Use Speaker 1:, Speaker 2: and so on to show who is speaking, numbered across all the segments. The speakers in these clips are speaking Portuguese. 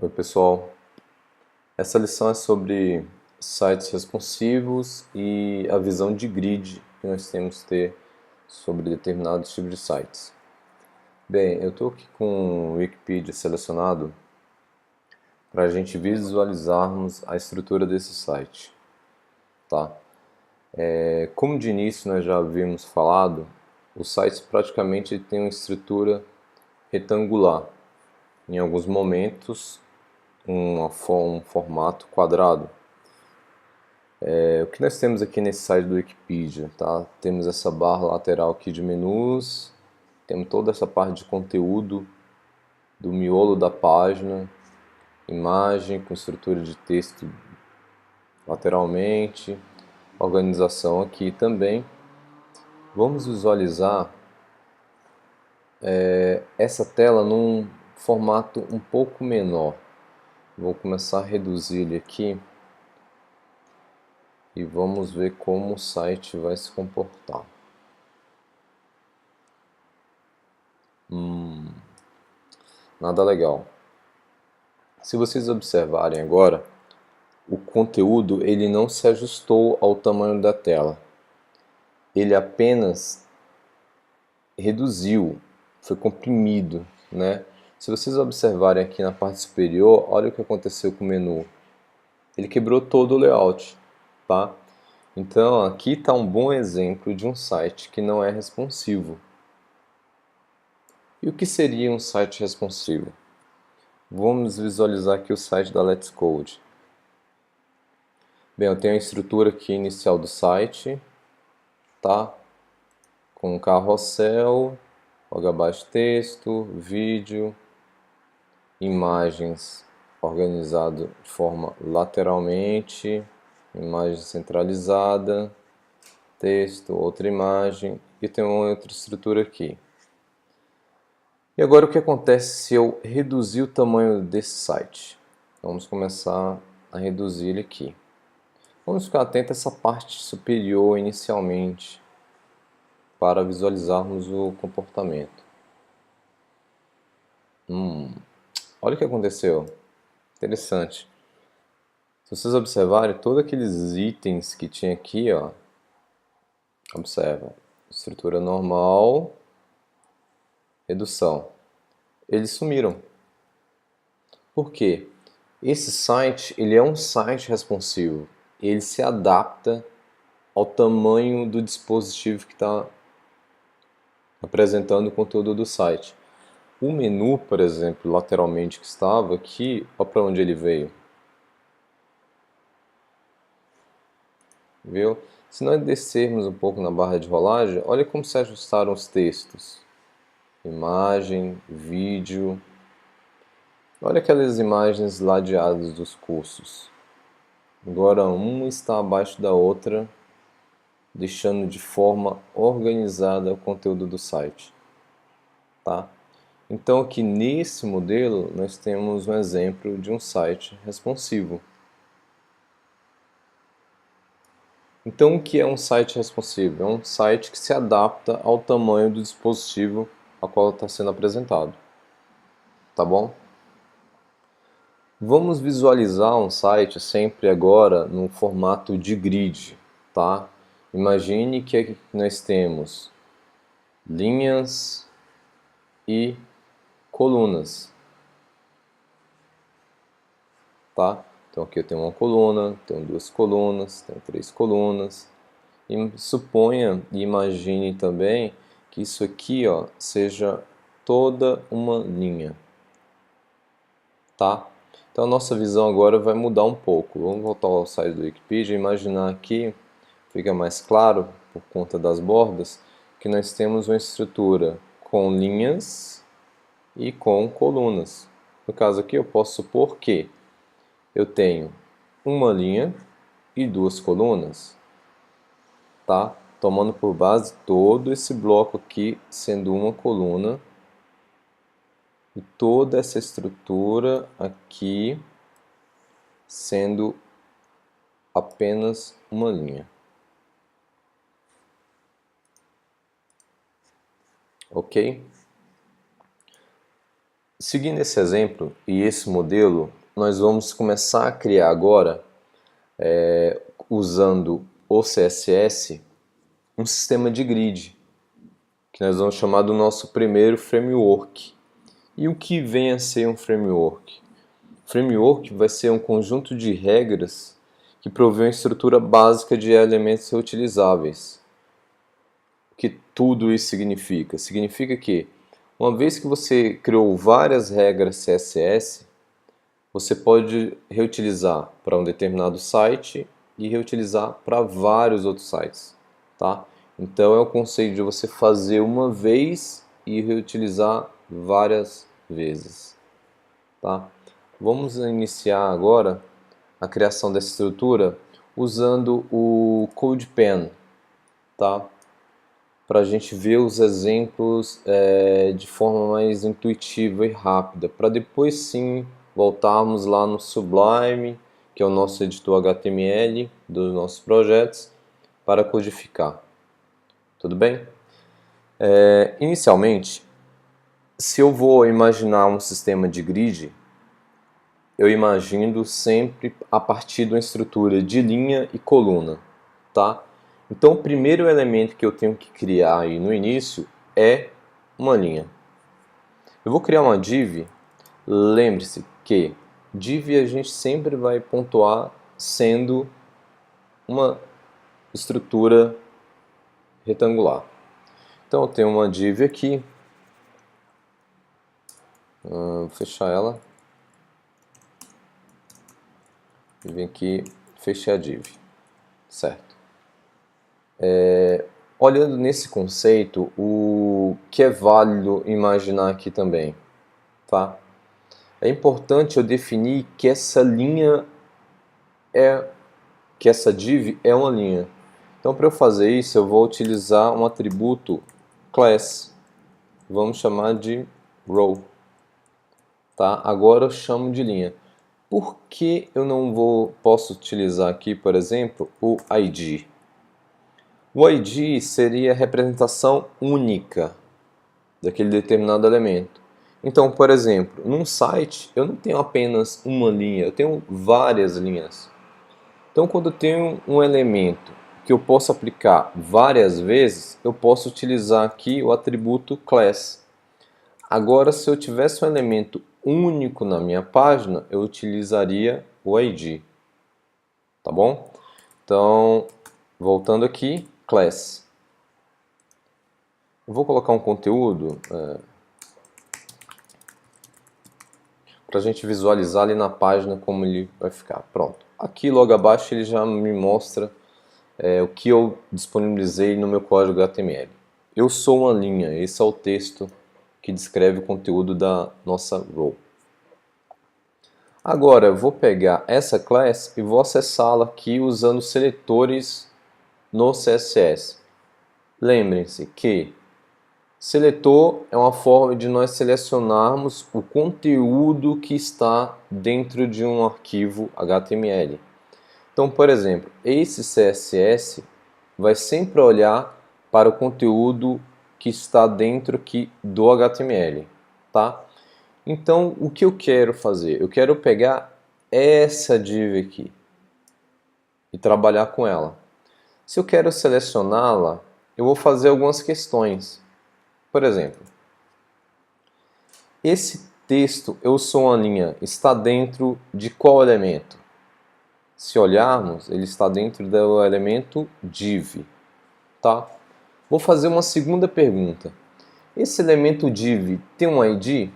Speaker 1: Oi, pessoal. Essa lição é sobre sites responsivos e a visão de grid que nós temos que ter sobre determinados tipos de sites. Bem, eu estou aqui com o Wikipedia selecionado para a gente visualizarmos a estrutura desse site, tá? Como de início nós já havíamos falado, os sites praticamente têm uma estrutura retangular. Em alguns momentos, um formato quadrado. O que nós temos aqui nesse site do Wikipedia, tá? Temos essa barra lateral aqui de menus, temos toda essa parte de conteúdo do miolo da página, imagem com estrutura de texto lateralmente, organização aqui também. Vamos visualizar essa tela num formato um pouco menor. Vou começar a reduzir ele aqui e vamos ver como o site vai se comportar. Nada legal. Se vocês observarem agora, o conteúdo ele não se ajustou ao tamanho da tela. Ele apenas reduziu, foi comprimido, né? Se vocês observarem aqui na parte superior, olha o que aconteceu com o menu. Ele quebrou todo o layout, tá? Então aqui está um bom exemplo de um site que não é responsivo. E o que seria um site responsivo? Vamos visualizar aqui o site da Let's Code. Bem, eu tenho a estrutura aqui inicial do site, tá? Com carrossel, logo abaixo texto, vídeo, imagens organizado de forma lateralmente, imagem centralizada, texto, outra imagem e tem uma outra estrutura aqui. E agora o que acontece se eu reduzir o tamanho desse site? Vamos começar a reduzir ele aqui. Vamos ficar atento a essa parte superior inicialmente para visualizarmos o comportamento. Olha o que aconteceu. Interessante. Se vocês observarem, todos aqueles itens que tinha aqui, ó, observa, estrutura normal, redução. Eles sumiram. Por quê? Esse site, ele é um site responsivo. Ele se adapta ao tamanho do dispositivo que está apresentando o conteúdo do site. O menu, por exemplo, lateralmente que estava aqui, olha para onde ele veio. Viu? Se nós descermos um pouco na barra de rolagem, olha como se ajustaram os textos. Imagem, vídeo. Olha aquelas imagens ladeadas dos cursos. Agora uma está abaixo da outra, deixando de forma organizada o conteúdo do site. Tá? Então aqui nesse modelo nós temos um exemplo de um site responsivo. Então o que é um site responsivo? É um site que se adapta ao tamanho do dispositivo ao qual está sendo apresentado. Tá bom? Vamos visualizar um site sempre agora no formato de grid, tá? Imagine que aqui nós temos linhas e colunas, tá? Então aqui eu tenho uma coluna, tenho duas colunas, tenho três colunas. E suponha e imagine também que isso aqui, ó, seja toda uma linha, tá? Então a nossa visão agora vai mudar um pouco. Vamos voltar ao site do Wikipedia e imaginar aqui, fica mais claro por conta das bordas, que nós temos uma estrutura com linhas e com colunas. No caso aqui eu posso supor que eu tenho uma linha e duas colunas, tá? Tomando por base todo esse bloco aqui sendo uma coluna e toda essa estrutura aqui sendo apenas uma linha. Ok? Seguindo esse exemplo e esse modelo, nós vamos começar a criar agora, usando o CSS, um sistema de grid, que nós vamos chamar do nosso primeiro framework. E o que vem a ser um framework? Framework vai ser um conjunto de regras que provê uma estrutura básica de elementos reutilizáveis. O que tudo isso significa? Significa que, uma vez que você criou várias regras CSS, você pode reutilizar para um determinado site e reutilizar para vários outros sites, tá? Então é o conceito de você fazer uma vez e reutilizar várias vezes, tá? Vamos iniciar agora a criação dessa estrutura usando o CodePen, tá? Para a gente ver os exemplos de forma mais intuitiva e rápida, para depois sim voltarmos lá no Sublime, que é o nosso editor HTML dos nossos projetos, para codificar. Tudo bem? Inicialmente, se eu vou imaginar um sistema de grid, eu imagino sempre a partir de uma estrutura de linha e coluna, tá? Então, o primeiro elemento que eu tenho que criar aí no início é uma linha. Eu vou criar uma div. Lembre-se que div a gente sempre vai pontuar sendo uma estrutura retangular. Então, eu tenho uma div aqui. Vou fechar ela. E vem aqui, fechei a div. Certo. Olhando nesse conceito, o que é válido imaginar aqui também, tá? É importante eu definir que essa div é uma linha. Então, para eu fazer isso, eu vou utilizar um atributo class. Vamos chamar de row, tá? Agora eu chamo de linha. Por que eu não posso utilizar aqui, por exemplo, o ID? O ID seria a representação única daquele determinado elemento. Então, por exemplo, num site eu não tenho apenas uma linha, eu tenho várias linhas. Então, quando eu tenho um elemento que eu posso aplicar várias vezes, eu posso utilizar aqui o atributo class. Agora, se eu tivesse um elemento único na minha página, eu utilizaria o ID. Tá bom? Então, voltando aqui, class. Eu vou colocar um conteúdo para a gente visualizar ali na página como ele vai ficar. Pronto. Aqui logo abaixo ele já me mostra o que eu disponibilizei no meu código HTML. Eu sou uma linha, esse é o texto que descreve o conteúdo da nossa row. Agora eu vou pegar essa class e vou acessá-la aqui usando seletores no CSS. Lembrem-se que seletor é uma forma de nós selecionarmos o conteúdo que está dentro de um arquivo HTML. Então, por exemplo, esse CSS vai sempre olhar para o conteúdo que está dentro aqui do HTML, tá? Então, o que eu quero fazer? Eu quero pegar essa div aqui e trabalhar com ela. Se eu quero selecioná-la, eu vou fazer algumas questões. Por exemplo, esse texto, eu sou uma linha, está dentro de qual elemento? Se olharmos, ele está dentro do elemento div, tá? Vou fazer uma segunda pergunta. Esse elemento div tem um ID?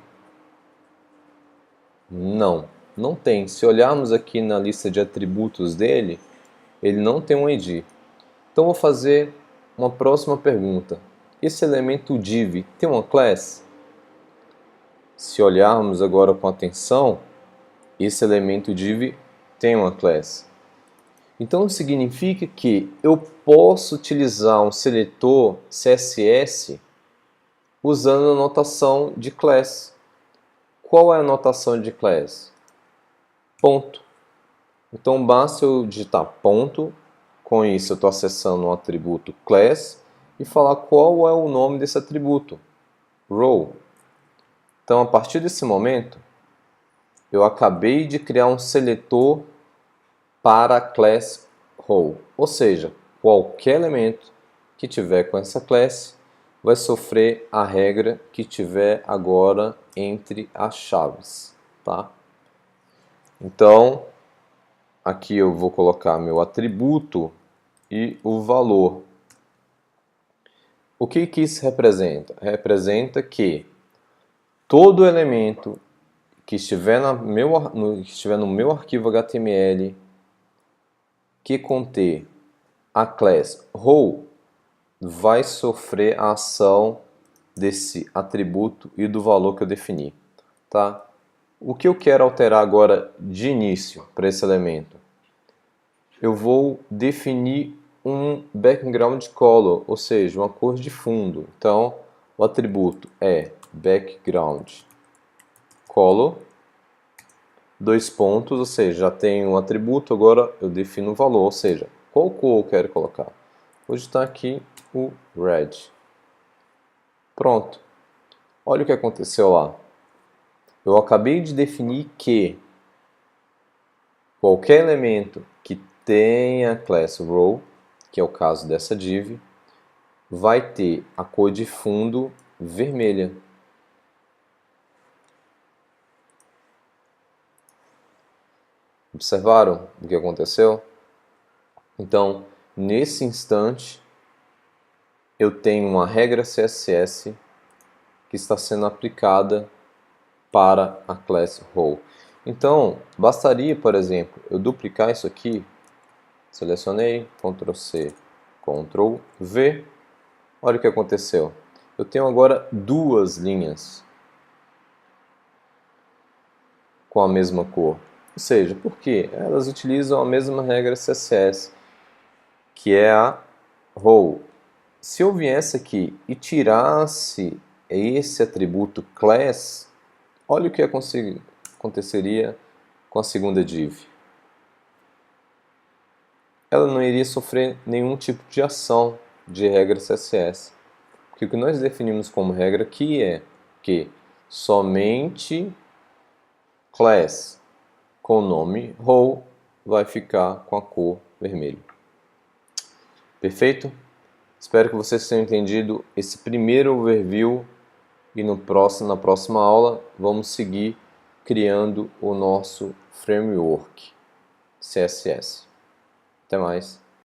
Speaker 1: Não, não tem. Se olharmos aqui na lista de atributos dele, ele não tem um ID. Então vou fazer uma próxima pergunta. Esse elemento div tem uma class? Se olharmos agora com atenção, esse elemento div tem uma class. Então significa que eu posso utilizar um seletor CSS usando a notação de class. Qual é a notação de class? Ponto. Então basta eu digitar ponto, com isso eu estou acessando o atributo class e falar qual é o nome desse atributo, row. Então, a partir desse momento, eu acabei de criar um seletor para a class row, ou seja, qualquer elemento que tiver com essa classe vai sofrer a regra que tiver agora entre as chaves, tá? Então, aqui eu vou colocar meu atributo e o valor. O que isso representa? Representa que todo elemento que estiver no meu arquivo HTML que conter a class row vai sofrer a ação desse atributo e do valor que eu defini, tá? O que eu quero alterar agora de início para esse elemento? Eu vou definir um background color, ou seja, uma cor de fundo. Então, o atributo é background color, dois pontos, ou seja, já tenho um atributo, agora eu defino o valor, ou seja, qual cor eu quero colocar. Vou digitar aqui o red. Pronto. Olha o que aconteceu lá. Eu acabei de definir que qualquer elemento que tenha class row, que é o caso dessa div, vai ter a cor de fundo vermelha. Observaram o que aconteceu? Então, nesse instante, eu tenho uma regra CSS que está sendo aplicada para a class row. Então, bastaria, por exemplo, eu duplicar isso aqui, selecionei, Ctrl C, Ctrl V, olha o que aconteceu. Eu tenho agora duas linhas com a mesma cor. Ou seja, por quê? Elas utilizam a mesma regra CSS, que é a row. Se eu viesse aqui e tirasse esse atributo class, olha o que aconteceria com a segunda div. Ela não iria sofrer nenhum tipo de ação de regra CSS. Porque o que nós definimos como regra aqui é que somente class com o nome row vai ficar com a cor vermelha. Perfeito? Espero que vocês tenham entendido esse primeiro overview e na próxima aula vamos seguir criando o nosso framework CSS. Até mais!